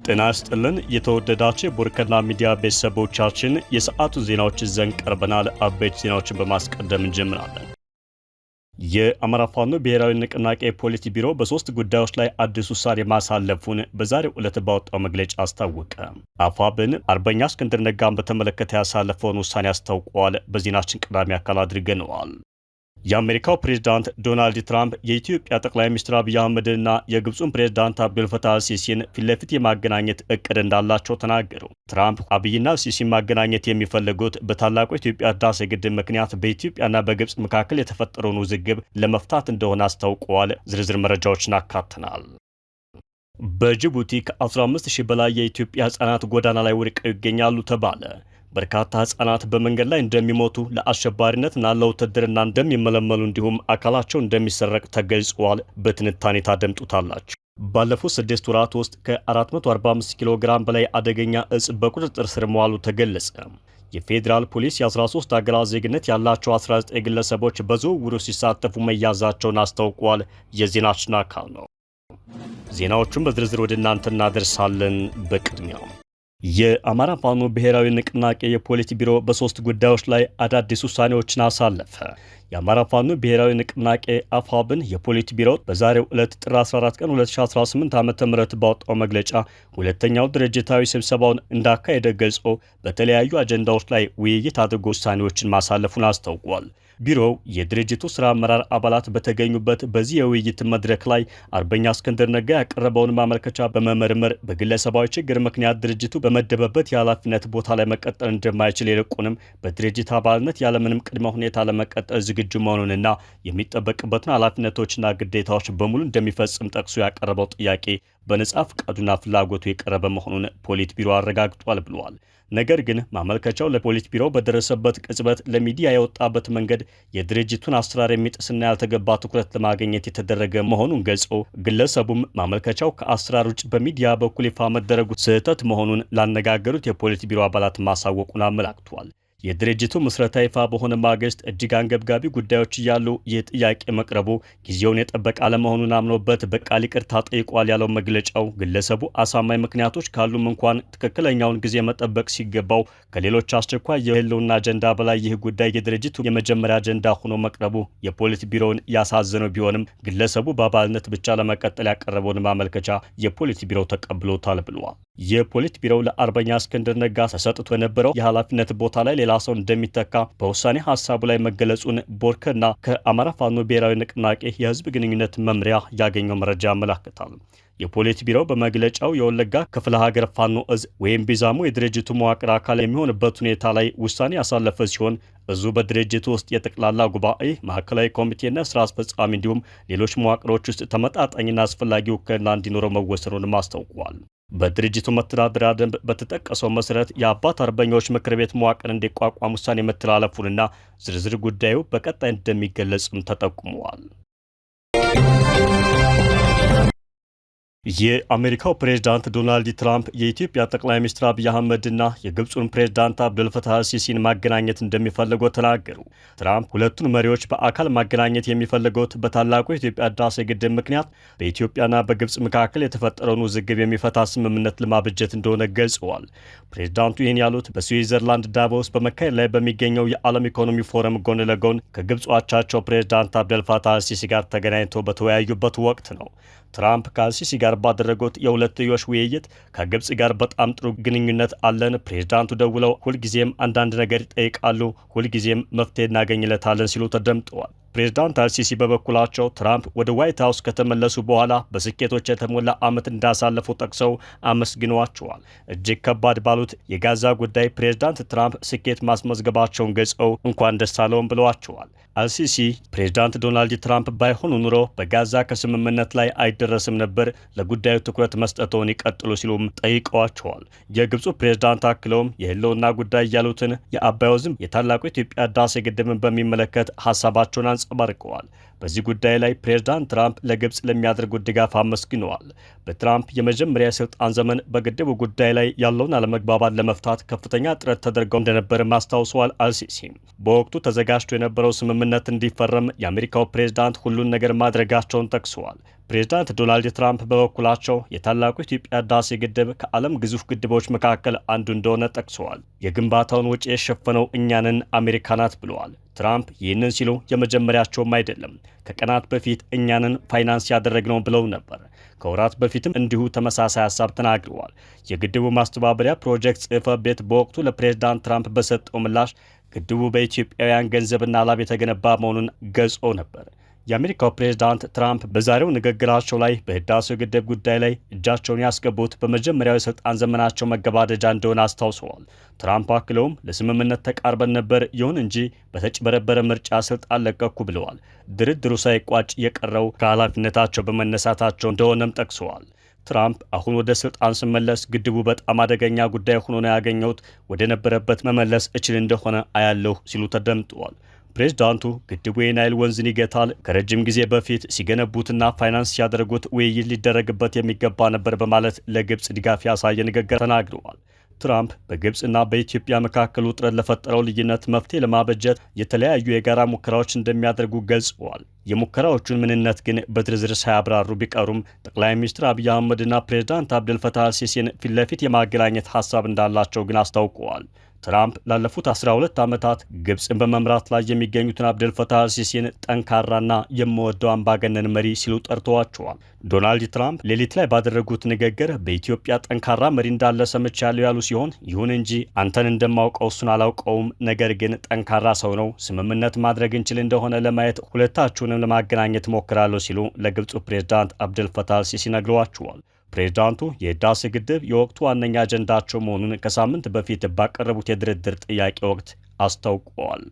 ጤና ይስጥልን የተወደዳችሁ የቦርከና ሚዲያ ቤተሰቦቻችን የሰዓቱ ዜናዎች ይዘን ቀርበናል። አበይት ዜናዎችን በማስቀደም እንጀምራለን። የአማራ ፋኖ ብሔራዊ ንቅናቄ ፖሊት ቢሮ በሶስት ጉዳዮች ላይ አዲስ ውሳኔ ማሳለፉን በዛሬው ዕለት ባወጣው መግለጫ አስታወቀ። አፋብን አርበኛ እስክንድር ነጋን በተመለከተ ያሳለፈውን ውሳኔ አስታውቋል። በዜናችን ቀዳሚ አካል አድርገነዋል። የአሜሪካው ፕሬዝዳንት ዶናልድ ትራምፕ የኢትዮጵያ ጠቅላይ ሚኒስትር አብይ አህመድና የግብፁን ፕሬዝዳንት አብዱልፈታህ አልሲሲን ፊት ለፊት የማገናኘት እቅድ እንዳላቸው ተናገሩ። ትራምፕ አብይና አልሲሲን ማገናኘት የሚፈልጉት በታላቁ የኢትዮጵያ ህዳሴ ግድብ ምክንያት በኢትዮጵያና በግብፅ መካከል የተፈጠረውን ውዝግብ ለመፍታት እንደሆነ አስታውቀዋል። ዝርዝር መረጃዎችን አካተናል። በጅቡቲ ከ15000 በላይ የኢትዮጵያ ህጻናት ጎዳና ላይ ወድቀው ይገኛሉ ተባለ። በርካታ ህጻናት በመንገድ ላይ እንደሚሞቱ ለአሸባሪነትና ለውትድርና እንደሚመለመሉ እንዲሁም አካላቸው እንደሚሰረቅ ተገልጿል። በትንታኔ ታደምጡታላችሁ። ባለፉት 6 ወራት ውስጥ ከ445 ኪሎ ግራም በላይ አደገኛ እጽ በቁጥጥር ስር መዋሉ ተገለጸ። የፌዴራል ፖሊስ የ13 አገራት ዜግነት ያላቸው 19 ግለሰቦች በዝውውሩ ሲሳተፉ መያዛቸውን አስታውቋል። የዜናችን አካል ነው። ዜናዎቹን በዝርዝር ወደ እናንተ እናደርሳለን። በቅድሚያ የአማራ ፋኖ ብሔራዊ ንቅናቄ የፖሊት ቢሮ በሶስት ጉዳዮች ላይ አዳዲስ ውሳኔዎችን አሳለፈ። የአማራ ፋኖ ብሔራዊ ንቅናቄ አፋብን የፖሊት ቢሮ በዛሬው ዕለት ጥር 14 ቀን 2018 ዓ.ም ባወጣው መግለጫ ሁለተኛው ድርጅታዊ ስብሰባውን እንዳካሄደ ገልጾ በተለያዩ አጀንዳዎች ላይ ውይይት አድርጎ ውሳኔዎችን ማሳለፉን አስታውቋል። ቢሮው የድርጅቱ ስራ አመራር አባላት በተገኙበት በዚህ የውይይት መድረክ ላይ አርበኛ እስክንድር ነጋ ያቀረበውን ማመልከቻ በመመርመር በግለሰባዊ ችግር ምክንያት ድርጅቱ በመደበበት የኃላፊነት ቦታ ላይ መቀጠል እንደማይችል ይልቁንም በድርጅት አባልነት ያለምንም ቅድመ ሁኔታ ለመቀጠል ዝግጁ መሆኑንና የሚጠበቅበትን ኃላፊነቶችና ግዴታዎች በሙሉ እንደሚፈጽም ጠቅሶ ያቀረበው ጥያቄ በነጻ ፈቃዱና ፍላጎቱ የቀረበ መሆኑን ፖሊት ቢሮ አረጋግጧል ብለዋል። ነገር ግን ማመልከቻው ለፖሊት ቢሮ በደረሰበት ቅጽበት ለሚዲያ የወጣበት መንገድ የድርጅቱን አሰራር የሚጥስና ያልተገባ ትኩረት ለማግኘት የተደረገ መሆኑን ገልጾ ግለሰቡም ማመልከቻው ከአሰራር ውጭ በሚዲያ በኩል ይፋ መደረጉ ስህተት መሆኑን ላነጋገሩት የፖሊት ቢሮ አባላት ማሳወቁን አመላክቷል። የድርጅቱ ምስረታ ይፋ በሆነ ማግስት እጅግ አንገብጋቢ ጉዳዮች እያሉ ይህ ጥያቄ መቅረቡ ጊዜውን የጠበቀ አለመሆኑን አምኖበት በቃል ይቅርታ ጠይቋል ያለው መግለጫው ግለሰቡ አሳማኝ ምክንያቶች ካሉም እንኳን ትክክለኛውን ጊዜ መጠበቅ ሲገባው ከሌሎች አስቸኳይ የህልውና አጀንዳ በላይ ይህ ጉዳይ የድርጅቱ የመጀመሪያ አጀንዳ ሆኖ መቅረቡ የፖሊት ቢሮውን ያሳዘነው ቢሆንም ግለሰቡ በአባልነት ብቻ ለመቀጠል ያቀረበውን ማመልከቻ የፖሊት ቢሮው ተቀብሎታል ብለዋል። የፖሊት ቢሮው ለአርበኛ እስክንድር ነጋ ተሰጥቶ የነበረው የኃላፊነት ቦታ ላይ ሌላ ሰው እንደሚተካ በውሳኔ ሀሳቡ ላይ መገለጹን ቦርከና ከአማራ ፋኖ ብሔራዊ ንቅናቄ የህዝብ ግንኙነት መምሪያ ያገኘው መረጃ ያመላክታል። የፖሊት ቢሮው በመግለጫው የወለጋ ክፍለ ሀገር ፋኖ እዝ ወይም ቢዛሙ የድርጅቱ መዋቅር አካል የሚሆንበት ሁኔታ ላይ ውሳኔ ያሳለፈ ሲሆን እዙ በድርጅቱ ውስጥ የጠቅላላ ጉባኤ፣ ማዕከላዊ ኮሚቴና ስራ አስፈጻሚ እንዲሁም ሌሎች መዋቅሮች ውስጥ ተመጣጣኝና አስፈላጊ ውክልና እንዲኖረው መወሰኑንም አስታውቋል። በድርጅቱ መተዳደሪያ ደንብ በተጠቀሰው መሰረት የአባት አርበኞች ምክር ቤት መዋቅር እንዲቋቋም ውሳኔ መተላለፉንና ዝርዝር ጉዳዩ በቀጣይ እንደሚገለጽም ተጠቁመዋል። የአሜሪካው ፕሬዝዳንት ዶናልድ ትራምፕ የኢትዮጵያ ጠቅላይ ሚኒስትር አብይ አህመድና የግብፁን ፕሬዝዳንት አብዱልፈታህ አልሲሲን ማገናኘት እንደሚፈልጉ ተናገሩ። ትራምፕ ሁለቱን መሪዎች በአካል ማገናኘት የሚፈልጉት በታላቁ የኢትዮጵያ ህዳሴ ግድብ ምክንያት በኢትዮጵያና በግብፅ መካከል የተፈጠረውን ውዝግብ የሚፈታ ስምምነት ለማበጀት እንደሆነ ገልጸዋል። ፕሬዝዳንቱ ይህን ያሉት በስዊዘርላንድ ዳቮስ በመካሄድ ላይ በሚገኘው የዓለም ኢኮኖሚ ፎረም ጎን ለጎን ከግብፅ አቻቸው ፕሬዝዳንት አብዱልፈታህ አልሲሲ ጋር ተገናኝተው በተወያዩበት ወቅት ነው። ትራምፕ ከአልሲሲ ጋር ባደረጉት የሁለትዮሽ ውይይት ከግብፅ ጋር በጣም ጥሩ ግንኙነት አለን፣ ፕሬዝዳንቱ ደውለው ሁልጊዜም አንዳንድ ነገር ይጠይቃሉ፣ ሁልጊዜም መፍትሄ እናገኝለታለን ሲሉ ተደምጠዋል። ፕሬዝዳንት አልሲሲ በበኩላቸው ትራምፕ ወደ ዋይት ሀውስ ከተመለሱ በኋላ በስኬቶች የተሞላ ዓመት እንዳሳለፉ ጠቅሰው አመስግነዋቸዋል። እጅግ ከባድ ባሉት የጋዛ ጉዳይ ፕሬዝዳንት ትራምፕ ስኬት ማስመዝገባቸውን ገልጸው እንኳን ደስ አለውም ብለዋቸዋል። አልሲሲ ፕሬዝዳንት ዶናልድ ትራምፕ ባይሆኑ ኑሮ በጋዛ ከስምምነት ላይ አይደረስም ነበር፣ ለጉዳዩ ትኩረት መስጠቶን ይቀጥሉ ሲሉም ጠይቀዋቸዋል። የግብፁ ፕሬዝዳንት አክለውም የህልውና ጉዳይ ያሉትን የአባይ ወንዝም የታላቁ የኢትዮጵያ ህዳሴ ግድብን በሚመለከት ሀሳባቸውን አንጸባርቀዋል። በዚህ ጉዳይ ላይ ፕሬዝዳንት ትራምፕ ለግብፅ ለሚያደርጉት ድጋፍ አመስግነዋል። በትራምፕ የመጀመሪያ የስልጣን ዘመን በግድቡ ጉዳይ ላይ ያለውን አለመግባባት ለመፍታት ከፍተኛ ጥረት ተደርገው እንደነበርም አስታውሰዋል። አልሲሲ በወቅቱ ተዘጋጅቶ የነበረው ስምምነት እንዲፈረም የአሜሪካው ፕሬዝዳንት ሁሉን ነገር ማድረጋቸውን ጠቅሰዋል። ፕሬዝዳንት ዶናልድ ትራምፕ በበኩላቸው የታላቁ ኢትዮጵያ ህዳሴ ግድብ ከዓለም ግዙፍ ግድቦች መካከል አንዱ እንደሆነ ጠቅሰዋል። የግንባታውን ወጪ የሸፈነው እኛንን አሜሪካ ናት ብለዋል። ትራምፕ ይህንን ሲሉ የመጀመሪያቸውም አይደለም። ከቀናት በፊት እኛንን ፋይናንስ ያደረግነው ብለው ነበር። ከወራት በፊትም እንዲሁ ተመሳሳይ ሀሳብ ተናግረዋል። የግድቡ ማስተባበሪያ ፕሮጀክት ጽሕፈት ቤት በወቅቱ ለፕሬዝዳንት ትራምፕ በሰጠው ምላሽ ግድቡ በኢትዮጵያውያን ገንዘብና ላብ የተገነባ መሆኑን ገልጾ ነበር። የአሜሪካው ፕሬዝዳንት ትራምፕ በዛሬው ንግግራቸው ላይ በህዳሴው ግድብ ጉዳይ ላይ እጃቸውን ያስገቡት በመጀመሪያው የስልጣን ዘመናቸው መገባደጃ እንደሆነ አስታውሰዋል። ትራምፕ አክለውም ለስምምነት ተቃርበን ነበር፣ ይሁን እንጂ በተጭበረበረ ምርጫ ስልጣን ለቀኩ ብለዋል። ድርድሩ ሳይቋጭ የቀረው ከኃላፊነታቸው በመነሳታቸው እንደሆነም ጠቅሰዋል። ትራምፕ አሁን ወደ ስልጣን ስመለስ ግድቡ በጣም አደገኛ ጉዳይ ሆኖ ነው ያገኘሁት፣ ወደ ነበረበት መመለስ እችል እንደሆነ አያለሁ ሲሉ ተደምጠዋል። ፕሬዝዳንቱ ግድቡ የናይል ወንዝን ይገታል፣ ከረጅም ጊዜ በፊት ሲገነቡትና ፋይናንስ ሲያደርጉት ውይይት ሊደረግበት የሚገባ ነበር በማለት ለግብፅ ድጋፍ ያሳየ ንግግር ተናግረዋል። ትራምፕ በግብፅና በኢትዮጵያ መካከል ውጥረት ለፈጠረው ልዩነት መፍትሄ ለማበጀት የተለያዩ የጋራ ሙከራዎች እንደሚያደርጉ ገልጸዋል። የሙከራዎቹን ምንነት ግን በዝርዝር ሳያብራሩ ቢቀሩም ጠቅላይ ሚኒስትር አብይ አህመድና ፕሬዝዳንት አብደልፈታህ አልሲሲን ፊት ለፊት የማገናኘት ሀሳብ እንዳላቸው ግን አስታውቀዋል። ትራምፕ ላለፉት 12 ዓመታት ግብፅን በመምራት ላይ የሚገኙትን አብደልፈታህ አልሲሲን ጠንካራና የምወደው አምባገነን መሪ ሲሉ ጠርተዋቸዋል። ዶናልድ ትራምፕ ሌሊት ላይ ባደረጉት ንግግር በኢትዮጵያ ጠንካራ መሪ እንዳለ ሰምቻለሁ ያሉ ሲሆን፣ ይሁን እንጂ አንተን እንደማውቀው እሱን አላውቀውም፣ ነገር ግን ጠንካራ ሰው ነው፣ ስምምነት ማድረግ እንችል እንደሆነ ለማየት ሁለታችሁንም ለማገናኘት ሞክራለሁ ሲሉ ለግብፁ ፕሬዝዳንት አብደልፈታህ አልሲሲ ነግረዋቸዋል። ፕሬዝዳንቱ የህዳሴ ግድብ የወቅቱ ዋነኛ አጀንዳቸው መሆኑን ከሳምንት በፊት ባቀረቡት የድርድር ጥያቄ ወቅት አስታውቀዋል።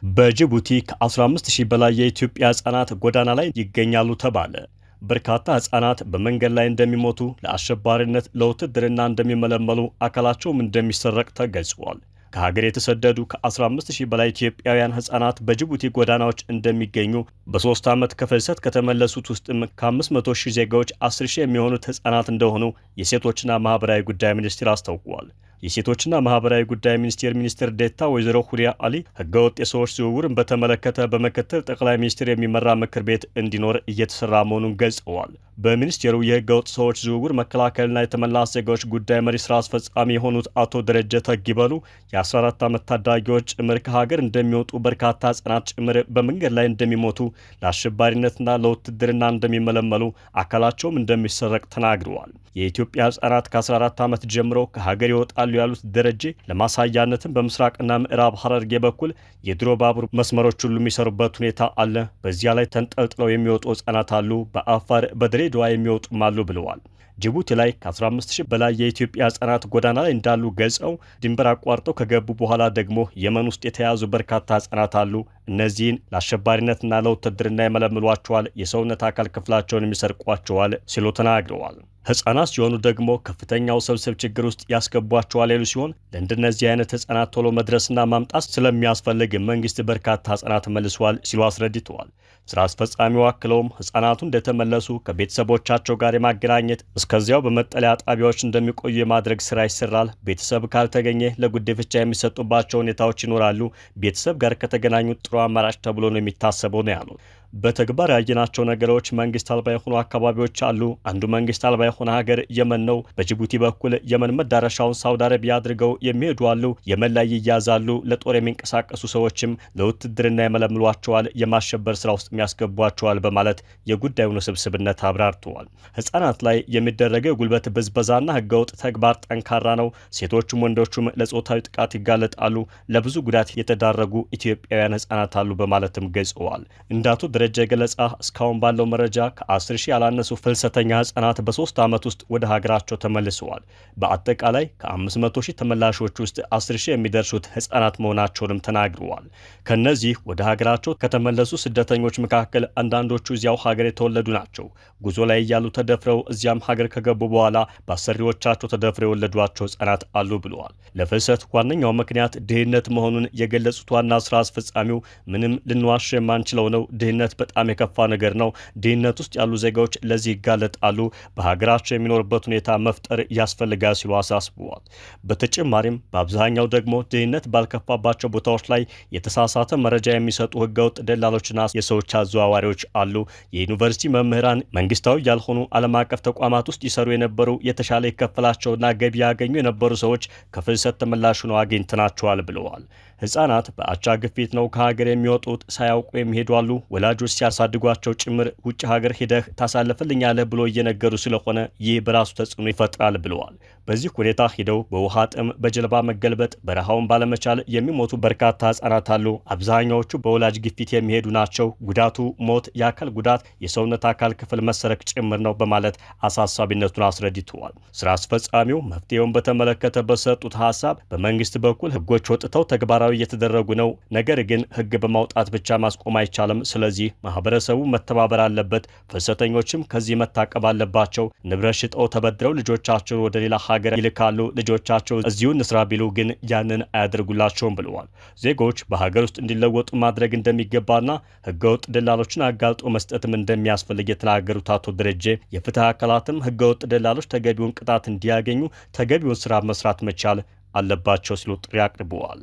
በጅቡቲ ከ15000 በላይ የኢትዮጵያ ህጻናት ጎዳና ላይ ይገኛሉ ተባለ። በርካታ ህጻናት በመንገድ ላይ እንደሚሞቱ፣ ለአሸባሪነት፣ ለውትድርና እንደሚመለመሉ፣ አካላቸውም እንደሚሰረቅ ተገልጿል። ከሀገር የተሰደዱ ከ15000 በላይ ኢትዮጵያውያን ህጻናት በጅቡቲ ጎዳናዎች እንደሚገኙ፣ በ3 ዓመት ከፍልሰት ከተመለሱት ውስጥም ከ500,000 ዜጋዎች 10,000 የሚሆኑት ህጻናት እንደሆኑ የሴቶችና ማህበራዊ ጉዳይ ሚኒስቴር አስታውቋል። የሴቶችና ማህበራዊ ጉዳይ ሚኒስቴር ዴኤታ ወይዘሮ ሁሪያ አሊ ህገወጥ የሰዎች ዝውውርን በተመለከተ በምክትል ጠቅላይ ሚኒስትር የሚመራ ምክር ቤት እንዲኖር እየተሰራ መሆኑን ገልጸዋል። በሚኒስቴሩ የህገወጥ ሰዎች ዝውውር መከላከልና የተመላሽ ዜጋዎች ጉዳይ መሪ ስራ አስፈጻሚ የሆኑት አቶ ደረጀ ተጊበሉ የ14 ዓመት ታዳጊዎች ጭምር ከሀገር እንደሚወጡ፣ በርካታ ህጻናት ጭምር በመንገድ ላይ እንደሚሞቱ፣ ለአሸባሪነትና ለውትድርና እንደሚመለመሉ፣ አካላቸውም እንደሚሰረቅ ተናግረዋል። የኢትዮጵያ ህጻናት ከ14 ዓመት ጀምሮ ከሀገር ይወጣሉ ያሉት ደረጀ ለማሳያነትም በምስራቅና ምዕራብ ሐረርጌ በኩል የድሮ ባቡር መስመሮች ሁሉ የሚሰሩበት ሁኔታ አለ። በዚያ ላይ ተንጠልጥለው የሚወጡ ህጻናት አሉ። በአፋር በድሬዳዋ የሚወጡም አሉ ብለዋል። ጅቡቲ ላይ ከ15000 በላይ የኢትዮጵያ ህጻናት ጎዳና ላይ እንዳሉ ገልጸው ድንበር አቋርጠው ከገቡ በኋላ ደግሞ የመን ውስጥ የተያዙ በርካታ ህጻናት አሉ። እነዚህን ለአሸባሪነትና ለውትድርና ይመለምሏቸዋል፣ የሰውነት አካል ክፍላቸውን የሚሰርቋቸዋል ሲሉ ተናግረዋል። ህጻናት ሲሆኑ ደግሞ ከፍተኛ ውስብስብ ችግር ውስጥ ያስገቧቸዋል ያሉ ሲሆን ለእንደነዚህ አይነት ህጻናት ቶሎ መድረስና ማምጣት ስለሚያስፈልግ መንግስት በርካታ ህጻናት መልሷል ሲሉ አስረድተዋል። ስራ አስፈጻሚው አክለውም ህጻናቱ እንደተመለሱ ከቤተሰቦቻቸው ጋር የማገናኘት እስከዚያው በመጠለያ ጣቢያዎች እንደሚቆዩ የማድረግ ስራ ይሰራል። ቤተሰብ ካልተገኘ ለጉዲፈቻ የሚሰጡባቸው ሁኔታዎች ይኖራሉ። ቤተሰብ ጋር ከተገናኙ ጥሩ አማራጭ ተብሎ ነው የሚታሰበው ነው ያሉት። በተግባር ያየናቸው ነገሮች መንግስት አልባ የሆኑ አካባቢዎች አሉ። አንዱ መንግስት አልባ የሆነ ሀገር የመን ነው። በጅቡቲ በኩል የመን መዳረሻውን ሳውዲ አረቢያ አድርገው የሚሄዱ አሉ። የመን ላይ ይያዛሉ። ለጦር የሚንቀሳቀሱ ሰዎችም ለውትድርና ይመለምሏቸዋል፣ የማሸበር ስራ ውስጥ የሚያስገቧቸዋል በማለት የጉዳዩን ውስብስብነት አብራርተዋል። ህጻናት ላይ የሚደረገው የጉልበት ብዝበዛና ህገወጥ ተግባር ጠንካራ ነው። ሴቶቹም ወንዶቹም ለጾታዊ ጥቃት ይጋለጣሉ። ለብዙ ጉዳት የተዳረጉ ኢትዮጵያውያን ህጻናት አሉ በማለትም ገልጸዋል። እንዳቶ ደረጃ ገለጻ እስካሁን ባለው መረጃ ከ10,000 ያላነሱ ፍልሰተኛ ህጻናት በ3 ዓመት ውስጥ ወደ ሀገራቸው ተመልሰዋል። በአጠቃላይ ከ500,000 ተመላሾች ውስጥ 10,000 የሚደርሱት ህጻናት መሆናቸውንም ተናግረዋል። ከነዚህ ወደ ሀገራቸው ከተመለሱ ስደተኞች መካከል አንዳንዶቹ እዚያው ሀገር የተወለዱ ናቸው። ጉዞ ላይ እያሉ ተደፍረው እዚያም ሀገር ከገቡ በኋላ በአሰሪዎቻቸው ተደፍረው የወለዷቸው ህጻናት አሉ ብለዋል። ለፍልሰት ዋነኛው ምክንያት ድህነት መሆኑን የገለጹት ዋና ስራ አስፈጻሚው ምንም ልንዋሽ የማንችለው ነው፣ ድህነት ድህነት በጣም የከፋ ነገር ነው። ድህነት ውስጥ ያሉ ዜጋዎች ለዚህ ይጋለጣሉ። በሀገራቸው የሚኖርበት ሁኔታ መፍጠር ያስፈልጋል ሲሉ አሳስበዋል። በተጨማሪም በአብዛኛው ደግሞ ድህነት ባልከፋባቸው ቦታዎች ላይ የተሳሳተ መረጃ የሚሰጡ ህገወጥ ደላሎችና የሰዎች አዘዋዋሪዎች አሉ። የዩኒቨርሲቲ መምህራን መንግስታዊ ያልሆኑ ዓለም አቀፍ ተቋማት ውስጥ ይሰሩ የነበሩ የተሻለ ይከፈላቸውና ገቢ ያገኙ የነበሩ ሰዎች ከፍልሰት ተመላሽ ሆነው አግኝተናቸዋል ብለዋል። ህጻናት በአቻ ግፊት ነው ከሀገር የሚወጡት። ሳያውቁ የሚሄዱ አሉ። ወላጆች ሲያሳድጓቸው ጭምር ውጭ ሀገር ሄደህ ታሳልፍልኛለህ ብሎ እየነገሩ ስለሆነ ይህ በራሱ ተጽዕኖ ይፈጥራል ብለዋል። በዚህ ሁኔታ ሂደው በውሃ ጥም፣ በጀልባ መገልበጥ፣ በረሃውን ባለመቻል የሚሞቱ በርካታ ህጻናት አሉ። አብዛኛዎቹ በወላጅ ግፊት የሚሄዱ ናቸው። ጉዳቱ ሞት፣ የአካል ጉዳት፣ የሰውነት አካል ክፍል መሰረቅ ጭምር ነው በማለት አሳሳቢነቱን አስረድተዋል። ስራ አስፈጻሚው መፍትሄውን በተመለከተ በሰጡት ሀሳብ በመንግስት በኩል ህጎች ወጥተው ተግባራዊ እየተደረጉ ነው። ነገር ግን ህግ በማውጣት ብቻ ማስቆም አይቻልም። ስለዚህ ማህበረሰቡ መተባበር አለበት። ፍልሰተኞችም ከዚህ መታቀብ አለባቸው። ንብረት ሽጠው ተበድረው ልጆቻቸውን ወደ ሌላ ሀገር ይልካሉ። ልጆቻቸው እዚሁ እንስራ ቢሉ ግን ያንን አያደርጉላቸውም ብለዋል። ዜጎች በሀገር ውስጥ እንዲለወጡ ማድረግ እንደሚገባና ህገወጥ ደላሎችን አጋልጦ መስጠትም እንደሚያስፈልግ የተናገሩት አቶ ደረጀ የፍትህ አካላትም ህገወጥ ደላሎች ተገቢውን ቅጣት እንዲያገኙ ተገቢውን ስራ መስራት መቻል አለባቸው ሲሉ ጥሪ አቅርበዋል።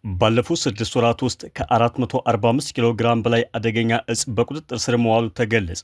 ባለፉት 6 ወራት ውስጥ ከ445 ኪሎ ግራም በላይ አደገኛ እጽ በቁጥጥር ስር መዋሉ ተገለጸ።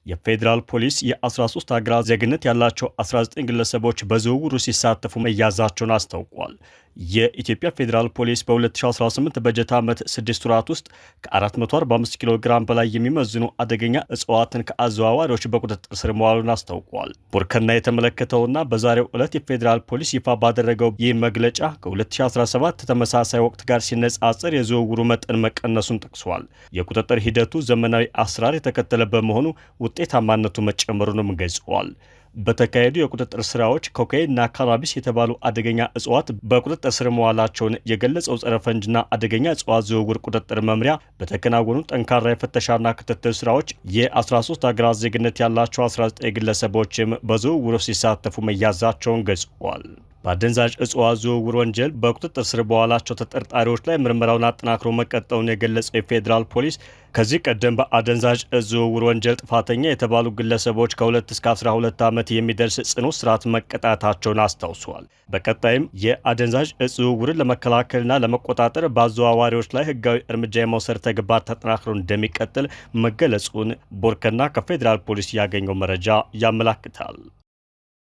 የፌዴራል ፖሊስ የ13 ሀገራት ዜግነት ያላቸው 19 ግለሰቦች በዝውውሩ ሲሳተፉ መያዛቸውን አስታውቋል። የኢትዮጵያ ፌዴራል ፖሊስ በ2018 በጀት ዓመት 6 ወራት ውስጥ ከ445 ኪሎ ግራም በላይ የሚመዝኑ አደገኛ እጽዋትን ከአዘዋዋሪዎች በቁጥጥር ስር መዋሉን አስታውቋል። ቦርከና የተመለከተውና በዛሬው ዕለት የፌዴራል ፖሊስ ይፋ ባደረገው ይህ መግለጫ ከ2017 ተመሳሳይ ወቅት ጋር ሲነጻጸር የዝውውሩ መጠን መቀነሱን ጠቅሷል። የቁጥጥር ሂደቱ ዘመናዊ አሰራር የተከተለ በመሆኑ ውጤታማነቱ መጨመሩንም ገልጸዋል። በተካሄዱ የቁጥጥር ስራዎች ኮካይንና ካናቢስ የተባሉ አደገኛ እጽዋት በቁጥጥር ስር መዋላቸውን የገለጸው ጸረ ፈንጅና አደገኛ እጽዋት ዝውውር ቁጥጥር መምሪያ በተከናወኑ ጠንካራ የፍተሻና ክትትል ስራዎች የ13 ሀገራት ዜግነት ያላቸው 19 ግለሰቦችም በዝውውሩ ሲሳተፉ መያዛቸውን ገልጸዋል። በአደንዛዥ እጽዋት ዝውውር ወንጀል በቁጥጥር ስር በዋላቸው ተጠርጣሪዎች ላይ ምርመራውን አጠናክሮ መቀጠሉን የገለጸው የፌዴራል ፖሊስ ከዚህ ቀደም በአደንዛዥ እጽ ዝውውር ወንጀል ጥፋተኛ የተባሉ ግለሰቦች ከ2 እስከ 12 ዓመት የሚደርስ ጽኑ እስራት መቀጣታቸውን አስታውሰዋል። በቀጣይም የአደንዛዥ እጽ ዝውውርን ለመከላከልና ለመቆጣጠር በአዘዋዋሪዎች ላይ ህጋዊ እርምጃ የመውሰድ ተግባር ተጠናክሮ እንደሚቀጥል መገለጹን ቦርከና ከፌዴራል ፖሊስ ያገኘው መረጃ ያመላክታል።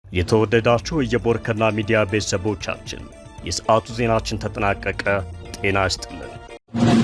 የተወደዳችሁ የቦርከና ሚዲያ ቤተሰቦቻችን የሰዓቱ ዜናችን ተጠናቀቀ። ጤና ይስጥልን።